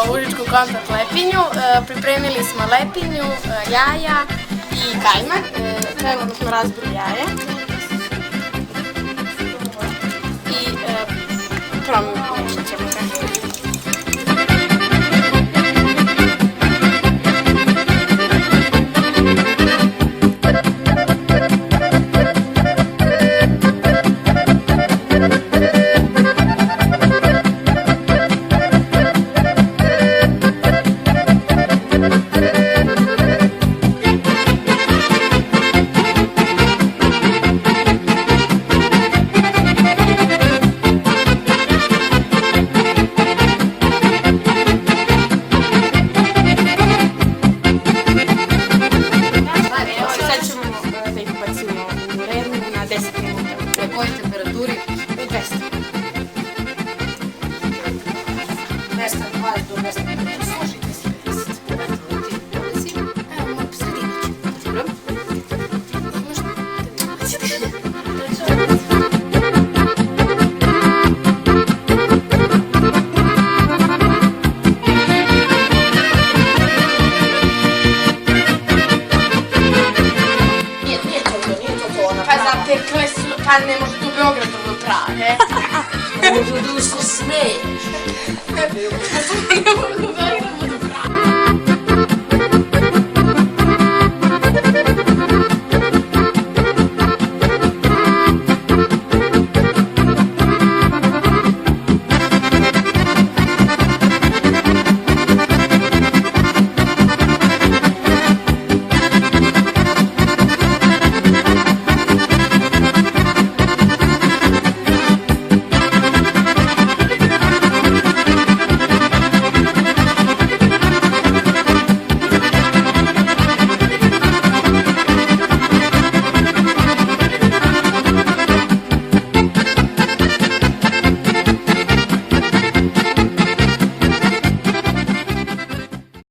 Užičku kontakt lepinju. Pripremili smo lepinju, jaja i kajmak. Trenutno smo razbili jaje. I promiješat ćemo ga. Na kojoj temperaturi? 200. 220 do 250. Složite se 50. Evo, mogu sredinu ću. Dobro. Nije to ona Pa zapekle su, pa ne može tu Beogradom do Prahe. Možda da se smeješ. Ne mogu